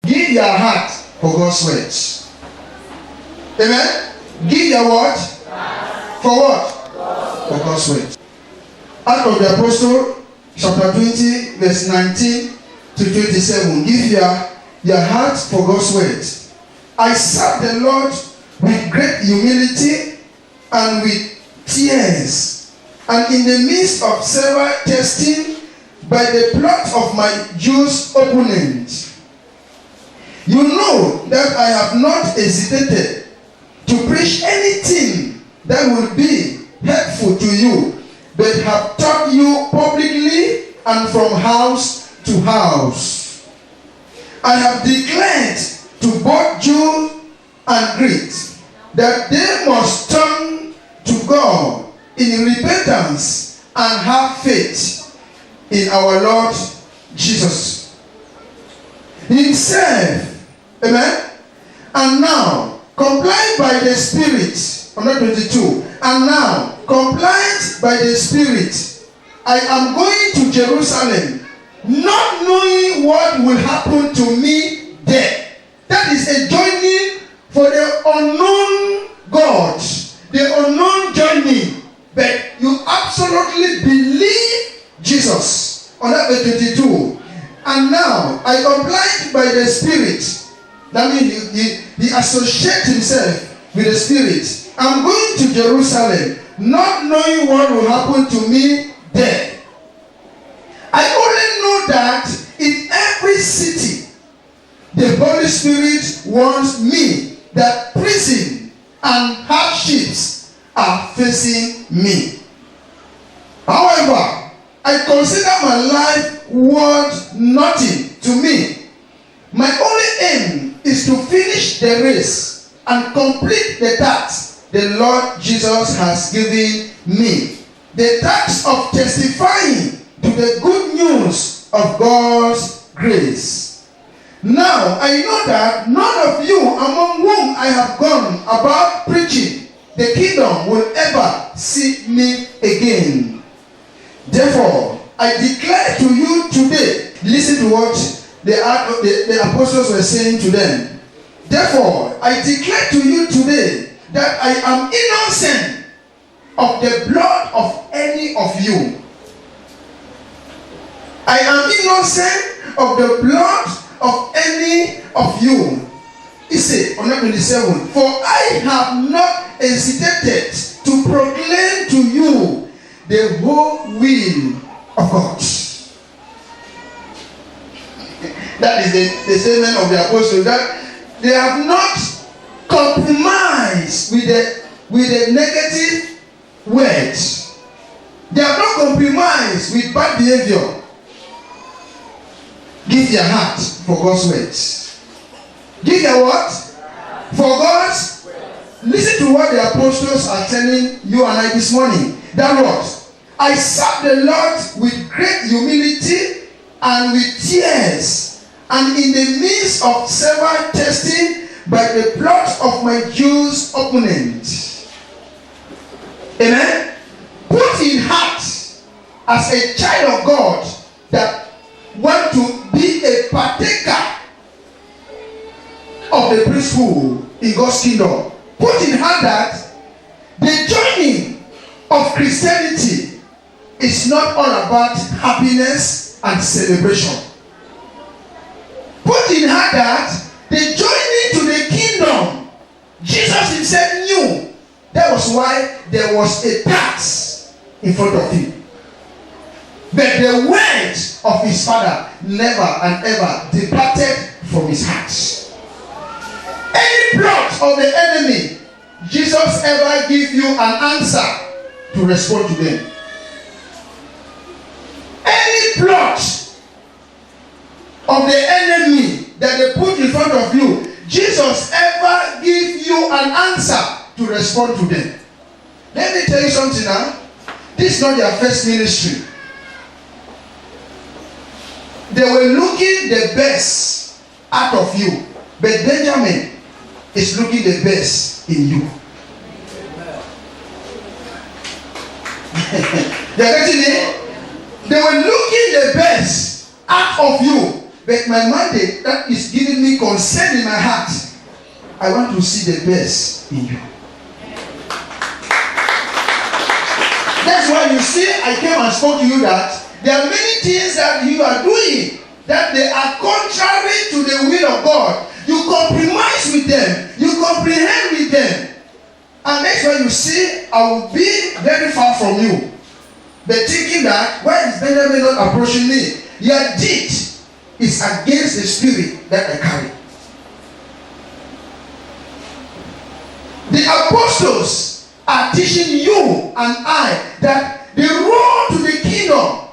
Give your heart for God's words. Amen? Give your what? For what? For God's words. Acts of the Apostle, chapter 20, verse 19 to 27. Give your heart for God's words. I serve the Lord with great humility and with tears, and in the midst of several testing by the plot of my Jews' opponents. You know that I have not hesitated to preach anything that will be helpful to you, but have taught you publicly and from house to house. I have declared to both Jews and Greeks that they must turn to God in repentance and have faith in our Lord Jesus Himself. Amen? And now, compliant by the Spirit, number 22, and now, compliant by the Spirit, I am going to Jerusalem, not knowing what will happen to me there. That is a journey for the unknown God, the unknown journey. But you absolutely believe Jesus. On that verse 22. And now, I complied by the Spirit. That means he associates himself with the Spirit. I'm going to Jerusalem, not knowing what will happen to me there. I only know that in every city, the Holy Spirit warns me that prison and hardships are facing me. However, I consider my life worth nothing to me. My only aim is to finish the race and complete the task the Lord Jesus has given me. The task of testifying to the good news of God's grace. Now I know that none of you among whom I have gone about preaching the kingdom will ever see me again. Therefore, I declare to you today, listen to what the apostles were saying to them. Therefore, I declare to you today that I am innocent of the blood of any of you. I am innocent of the blood of any of you. He said, on 27, for I have not hesitated to proclaim to you the whole will of God. That is the statement of the apostles, that they have not compromised with the negative words. They have not compromised with bad behavior. Give your heart for God's words. Give your what? For God's words. Listen to what the apostles are telling you and I this morning. That was, I serve the Lord with great humility and with tears, and in the midst of several testing by the plot of my Jews' opponents. Amen? Put in heart as a child of God that want to be a partaker of the priesthood in God's kingdom. Put in heart that the journey of Christianity is not all about happiness and celebration. Put in heart that the journey to the kingdom, Jesus himself knew. That was why there was a tax in front of him. But the words of his Father never and ever departed from his heart. Any plot of the enemy, Jesus ever give you an answer to respond to them. Any plot of the enemy that they put in front of you, Jesus ever give you an answer to respond to them. Let me tell you something now. This is not their first ministry. They were looking the best out of you, but Benjamin is looking the best in you. They are getting it? They were looking the best out of you, But my mandate that is giving me concern in my heart, I want to see the best in you. That's why you see, I came and spoke to you that there are many things that you are doing that they are contrary to the will of God. You compromise with them. You comprehend with them. And that's why you see, I will be very far from you. But thinking that, why is Benjamin not approaching me? Your deed is against the spirit that I carry. The apostles are teaching you and I that the road to the kingdom,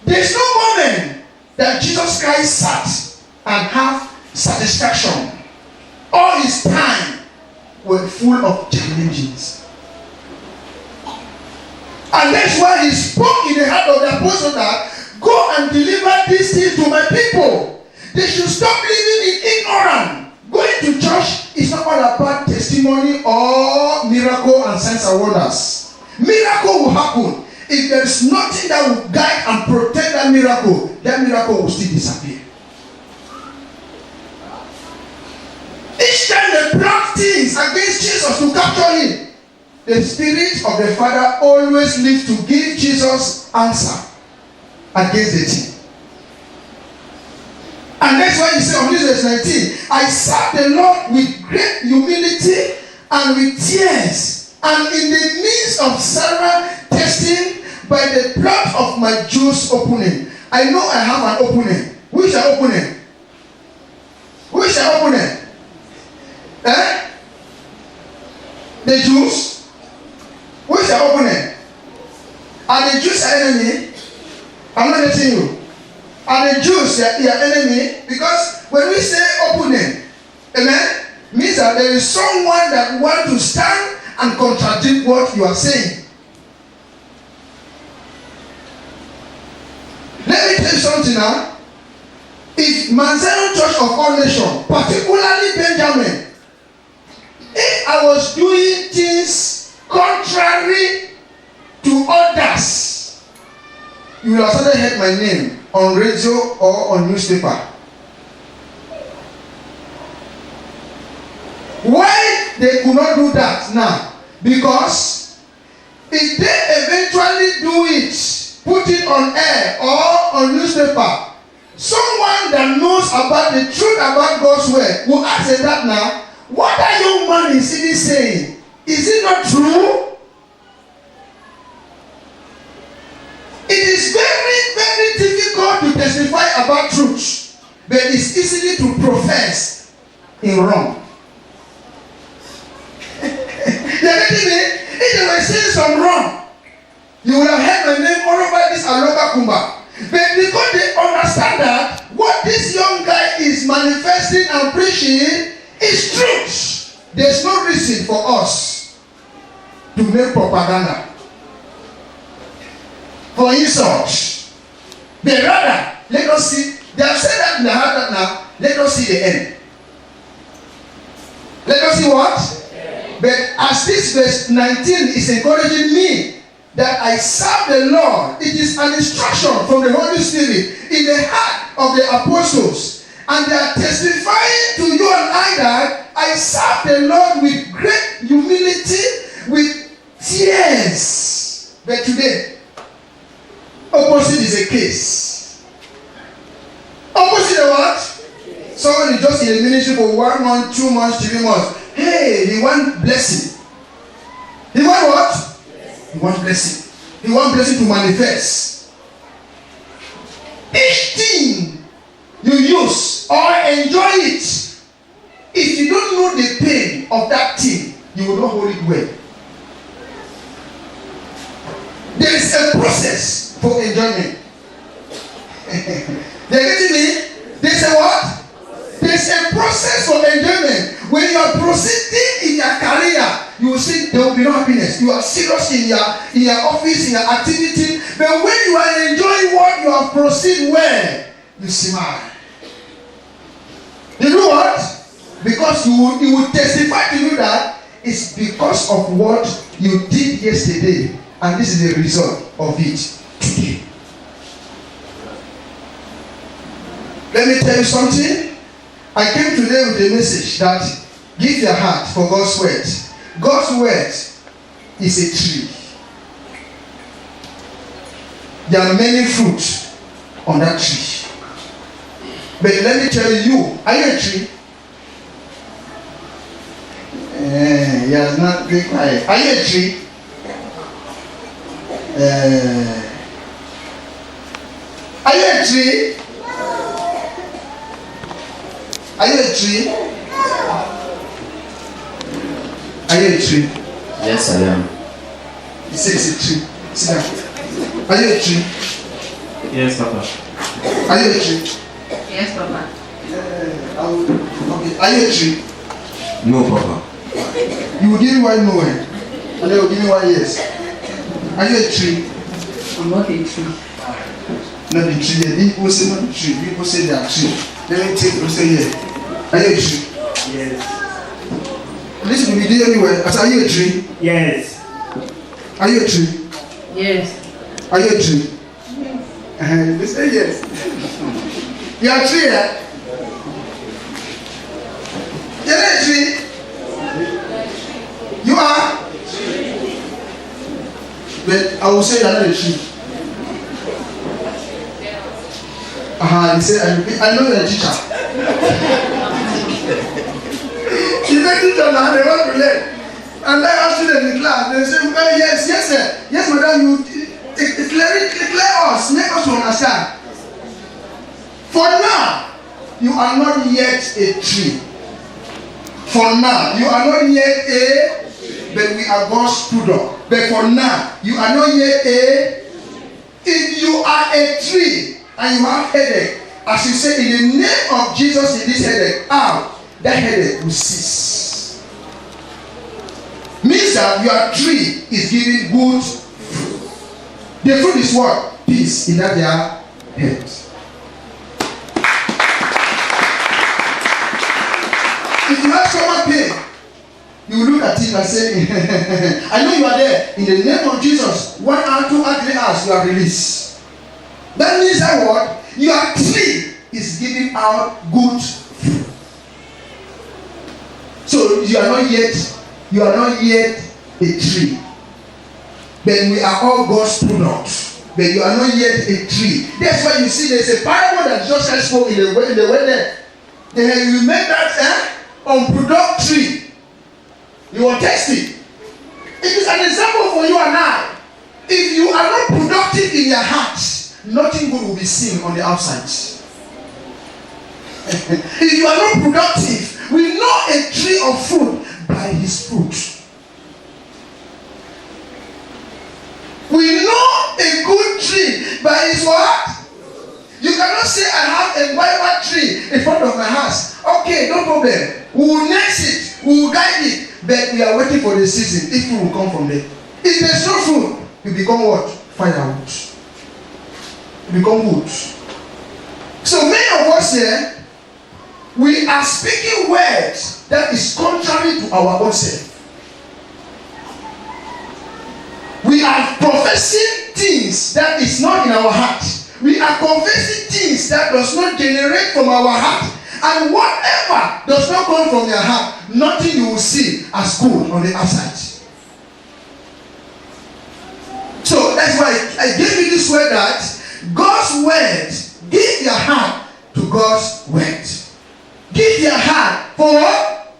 there's no moment that Jesus Christ sat and have satisfaction. All his time were full of challenges. And that's why he spoke in the heart of the apostle that go and deliver these things to my people. They should stop living in ignorance. Going to church is not all about testimony or miracle and signs and wonders. Miracle will happen. If there is nothing that will guide and protect that miracle will still disappear. Each time they plot things against Jesus to capture him, the Spirit of the Father always lives to give Jesus answer against the thing. And that's why he said on this verse 19, I serve the Lord with great humility and with tears, and in the midst of several testing by the plot of my Jews' opening. I know I have an opening. Which are opening? Which are opening? The Jews? Which are opening? Are the Jews our enemy? I'm not letting you. Are the Jews your enemy? Because when we say opening, amen, means that there is someone that wants to stand and contradict what you are saying. Let me tell you something now. If Mount Zion Church of All Nations, particularly Benjamin, if I was doing things contrary to others, you will have suddenly heard my name on radio or on newspaper. Why they could not do that now? Because if they eventually do it, put it on air or on newspaper, someone that knows about the truth about God's word will ask that now, what that young man is really saying? Is it not true? It is very, very difficult to testify about truth, but it's easy to profess in wrong. You're getting me? If they were saying some wrong, you would have heard my name all over this Aloka Kumba. But because they understand that what this young guy is manifesting and preaching is truth, there's no reason for us to make propaganda for insult. But rather, let us see. They have said that in the heart that now, let us see the end. Let us see what? But as this verse 19 is encouraging me that I serve the Lord, it is an instruction from the Holy Spirit in the heart of the apostles. And they are testifying to you and I that I serve the Lord with great humility, with tears. But today, opposite is a case. Opposite of what? Someone is just in the ministry for 1 month, 2 months, 3 months. Hey, he want blessing. He want what? He want blessing. He want blessing to manifest. Each thing you use or enjoy it, if you don't know the pain of that thing, you will not hold it well. There is a process for enjoyment. They're getting me? They say what? There's a process for enjoyment. When you are proceeding in your career, you will see there will be no happiness. You are serious in your office, in your activity. But when you are enjoying what you have proceeded well, you smile. You know what? Because you will testify to you that it's because of what you did yesterday, and this is the result of it today. Let me tell you something. I came today with a message that give your heart for God's word. God's word is a tree. There are many fruits on that tree. But let me tell you, are you a tree? He has not been quiet. Are you a tree? Are you a tree? Are you a tree? Are you a tree? Yes, I am. He says a tree. Sit down. Are you a tree? Yes, Papa. Are you a tree? Yes, Papa. Okay. Are you a tree? No, Papa. You will give me one no, and then you will give me one yes. Are you a tree? I'm not a tree. Not a tree. People say not a tree. People say they are tree. Let me take you say yeah. Are you a tree? Yes. Listen to me, do you anywhere? I said, are you a tree? Yes. Are you a tree? Yes. Are you a tree? They say yes. You are a tree, eh? You're not a tree. You are? But I will say you're not a tree. He said, I know you're a teacher. She's a teacher now, they want to learn. And I asked students in class, they say, oh, yes, sir. Yes, madam, you declare us, make us to understand. For now, you are not yet a tree. For now, you are not yet a, but we are God's product. But for now, you are not yet a, if you are a tree and you have headache, as you say, in the name of Jesus, in this headache, out, that headache will cease. Means that your tree is giving good fruit. The fruit is what? Peace in that their heads. If you have stomach pain, you will look at it and say, I know you are there. In the name of Jesus, 1 hour, 2 hours, 3 hours, you are released. That means that what? Your tree is giving out good fruit. So you are not yet a tree. But we are all God's products. But you are not yet a tree. That's why you see there's a parable that Jesus spoke in the way there. Then you make that unproductive tree. You are tested. It is an example for you and I. If you are not productive in your heart, nothing good will be seen on the outside. If you are not productive, we know a tree of fruit by his fruit. We know a good tree by his what? You cannot say I have a guava tree in front of my house. Okay, no problem. We will nurse it, we will guide it, but we are waiting for the season. If food will come from there. If there's no food, you become what? Firewood. You become wood. So many of us here, we are speaking words that is contrary to our own self. We are professing things that is not in our heart. We are confessing things that does not generate from our heart. And whatever does not come from your heart, nothing you will see as good on the outside. So that's why I gave you this word that God's word, give your heart to God's word. Give your heart for what?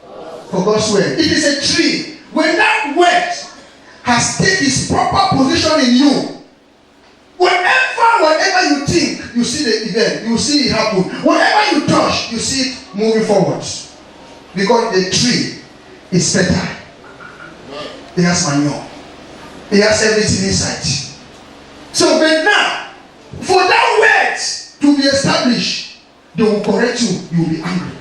For God's word. It is a tree. When that word has taken its proper position in you, whatever you think, you see the event, you see it happen. Whatever you touch, you see it moving forward. Because the tree is better. It has manure. It has everything inside. So, but now, for that word to be established, they will correct you. You will be angry.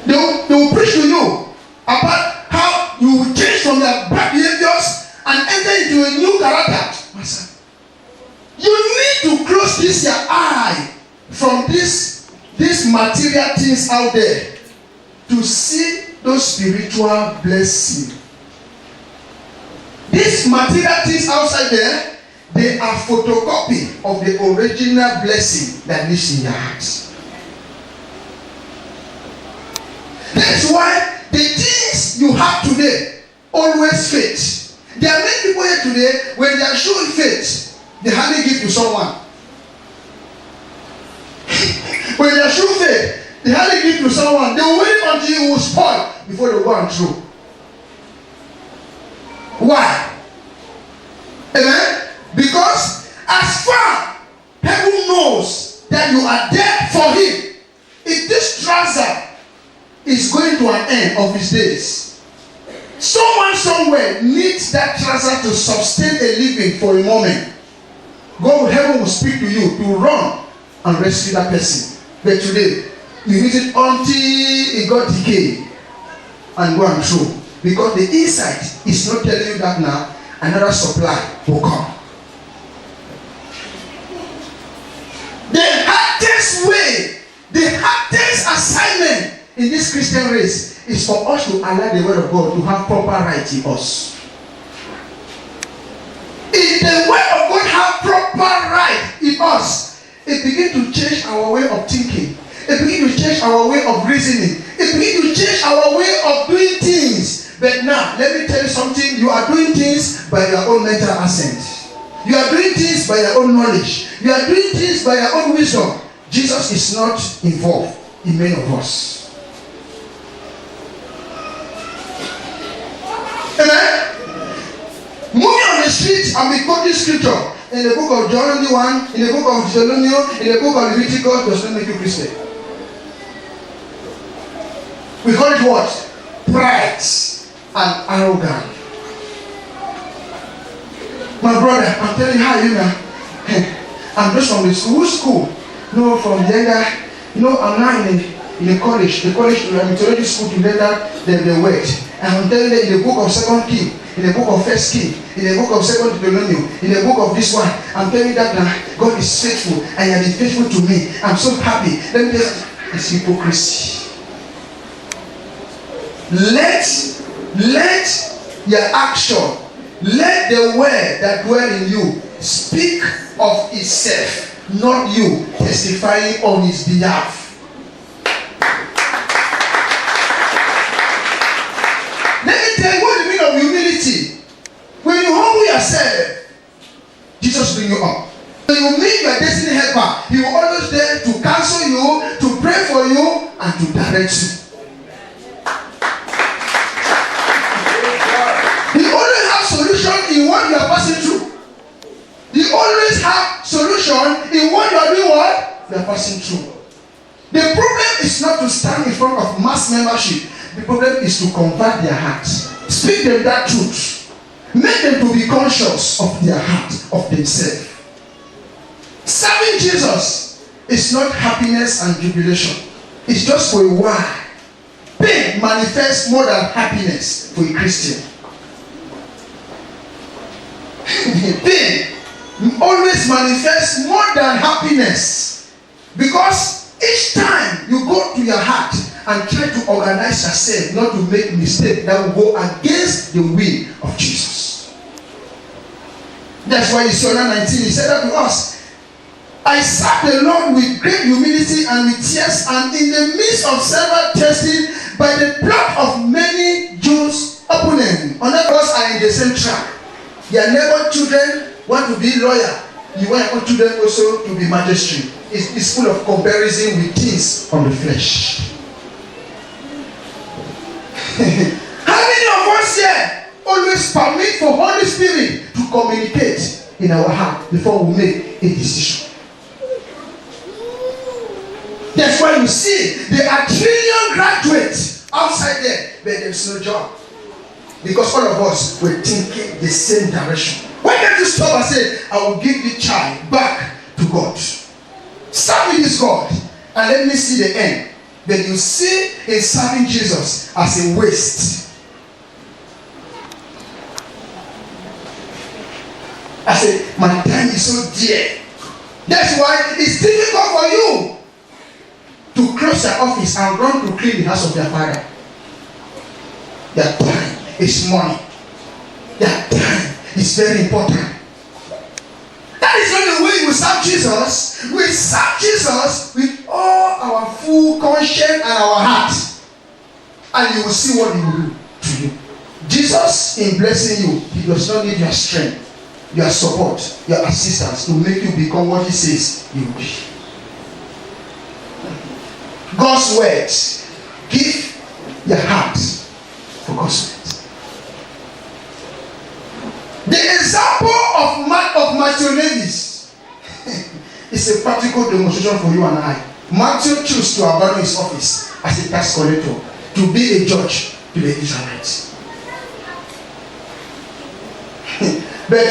They will preach to you about how you will change from your bad behaviors and enter into a new character. You need to close this your eye from these material things out there to see those spiritual blessings. These material things outside there, They are photocopy of the original blessing that lives in your heart. That's why the things you have today always faith. There are many people here today, when they are showing faith, they hardly give to someone. When they are showing faith, they hardly give to someone. They will wait until you will spoil before they go and throw. Why? Amen? Because as far heaven knows that you are there for him, if this trouser is going to an end of his days, someone somewhere needs that trouser to sustain a living for a moment. God, heaven will speak to you to run and rescue that person. But today, you use it until it got decayed and go and throw. Because the inside is not telling you that now another supply will come. The hardest way, the hardest assignment in this Christian race is for us to allow the word of God to have proper right in us. If the word of God have proper right in us, it begins to change our way of thinking. It begins to change our way of reasoning. It begins to change our way of doing things. But now, let me tell you something. You are doing things by your own mental assent. You are doing things by your own knowledge. You are doing things by your own wisdom. Jesus is not involved in many of us. Amen? Moving on the street and be quoting scripture in the book of John 1, in the book of Deuteronomy, in the book of Leviticus does not make you Christian. We call it what? Pride and arrogance. My brother, I'm telling you how you know. I'm just from the school. No, from the other. I'm now in the college. The college, mythology school together, the word. And I'm telling you in the book of 2 King, in the book of 1 King, in the book of 2 Deuteronomy, in the book of this one, I'm telling you that now God is faithful and you have been faithful to me. I'm so happy. Let me tell you, it's hypocrisy. Let your action, let the word that dwell in you speak of itself, not you testifying on his behalf. Let me tell you what the meaning of humility. When you humble yourself, Jesus bring you up. When you meet your destiny helper, he will always there to counsel you, to pray for you, and to direct you. He always has solution in what you are passing through. He always have solution in what you are doing what? You are passing through. The problem is not to stand in front of mass membership. The problem is to convert their hearts. Speak them that truth. Make them to be conscious of their heart, of themselves. Serving Jesus is not happiness and jubilation. It's just for a while. Pain manifests more than happiness for a Christian. Pain always manifests more than happiness, because each time you go to your heart and try to organize yourself not to make mistake that will go against the will of Jesus. That's why in Psalm 19 he said that to us, I serve the Lord with great humility and with tears, and in the midst of several testing, by the blood of many Jews opponents. None of us are in the same track. Your neighbor children want to be lawyer. You want your children also to be magistrate. It's full of comparison with things on the flesh. How many of us here always permit for Holy Spirit to communicate in our heart before we make a decision? That's why you see there are trillion graduates outside there, but there's no job. Because all of us were thinking the same direction. Why can't you stop and say, I will give the child back to God? Start with this God and let me see the end. Then you see in serving Jesus as a waste. I say, my time is so dear. That's why it's difficult for you to close your office and run to clean the house of your father. Your time is money. Your time is very important. serve Jesus, we serve Jesus with all our full conscience and our heart. And you will see what he will do to you. Jesus, in blessing you, he does not need your strength, your support, your assistance to make you become what he says you will be. God's words. Give your heart for God's words. The example of Matthew Levis is a practical demonstration for you and I. Matthew chose to abandon his office as a tax collector to be a judge to the Israelites. But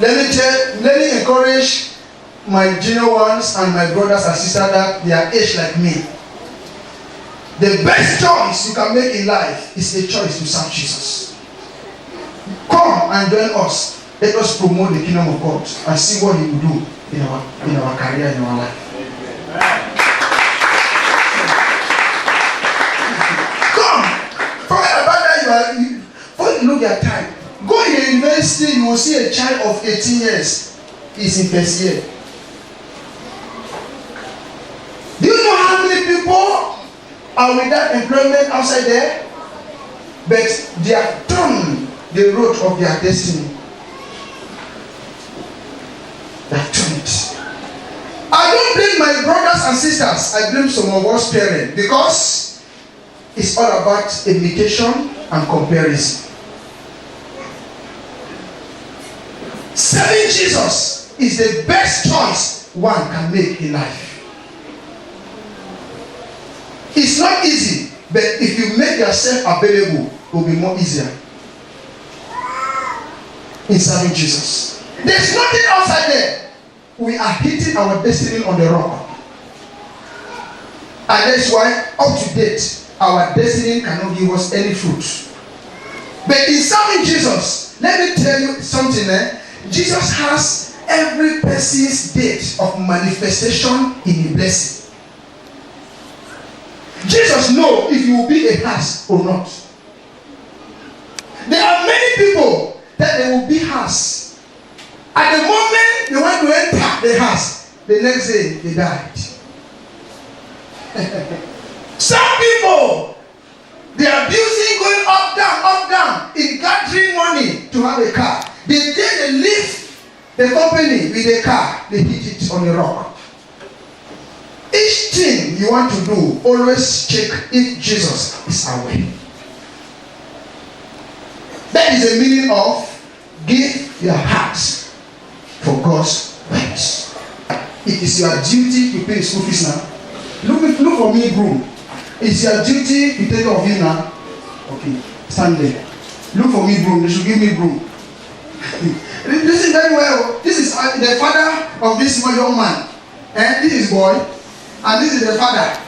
let me encourage my junior ones and my brothers and sisters that they are aged like me. The best choice you can make in life is a choice to serve Jesus. Come and join us. Let us promote the kingdom of God and see what he will do in our career, in our life. Come. Forget about that. Look at time. Go in the university, you will see a child of 18 years is in first year. Do you know how many people are without employment outside there? But they have turned the road of their destiny. They have turned it. I don't blame my brothers and sisters. I blame some of us parents because it's all about imitation and comparison. Serving Jesus is the best choice one can make in life. It's not easy, but if you make yourself available, it will be more easier in serving Jesus. There's nothing outside there. We are hitting our destiny on the rock. And that's why, up to date, our destiny cannot give us any fruit. But in serving Jesus, let me tell you something. Jesus has every person's date of manifestation in a blessing. Jesus knows if you will be a house or not. There are many people that they will be house. At the moment they want to enter the house, the next day they died. Some people, they are abusing, going up, down, in gathering money to have a car. The day they leave the company with a car, they hit it on the rock. Each thing you want to do, always check if Jesus is away. That is the meaning of give your heart for God's works. It is your duty to pay school fees now. Look for me, broom. It's your duty to take care of you now. Okay, stand there. Look for me, broom. They should give me broom. Listen very well. This is the father of this young man. And this is boy. And this is the father.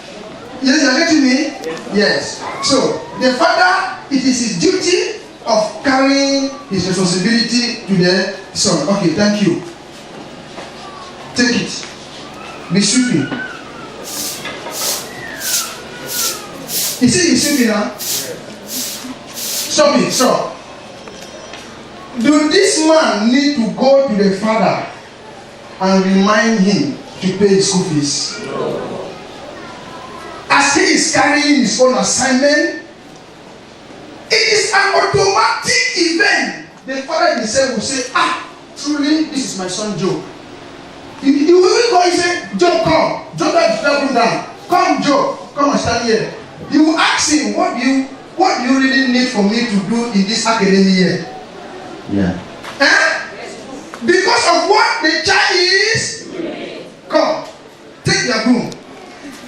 Yes, you are getting me? Yes. So, the father, it is his duty of carrying his responsibility to the son. Okay, thank you. Take it. Be sweeping. You see, he's sweeping now? Stop it, stop. Do this man need to go to the father and remind him to pay his school fees? No. As he is carrying his own assignment, it is an automatic event. The father himself will say, truly, this is my son Joe. He will even go and say, Joe, come. Joe, that down. Come, Joe. Come and stand here. You will ask him, what do you really need for me to do in this academic year? Yeah. Because of what the child is? Come. Take your broom.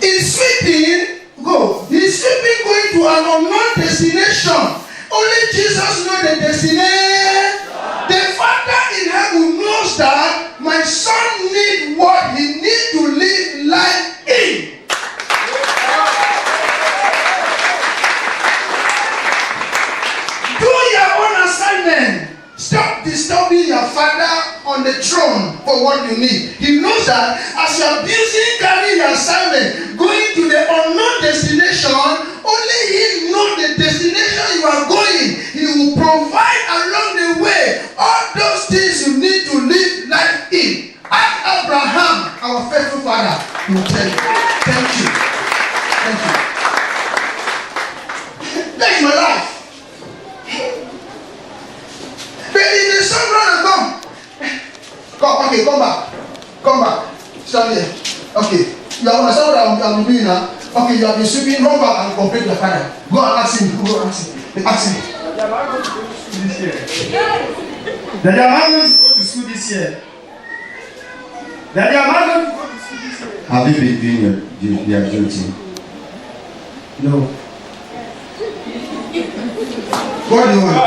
In sweeping, go. He's sweeping going to an unknown destination. Only Jesus knows the destination. The Father in heaven knows that my son needs what he needs to live life in. Do your own assignment. Stop disturbing your father on the throne for what you need. He knows that as you are busy carrying your assignment, going to the unknown destination, only he knows the destination you are going. He will provide along the way all those things you need to live life in. Ask Abraham father, he will tell you, thank you. Thank you. That's my life. But if the son run and come, okay, come back. Come back. Stand here. Okay. You understand what I'm doing now? Okay, you have been sweeping, run back and complain to the father. Go and ask him. Go and ask him. Ask him. Daddy, am I going to go to school this year? Daddy, am I going to go to school this year? Have you been doing your duty? No. What do you want?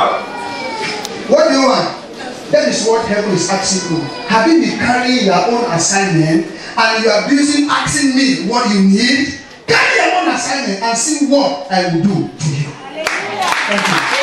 What do you want? That is what heaven is asking you. Have you been carrying your own assignment and you are busy asking me what you need? Carry your own assignment and see what I will do to you. Thank you.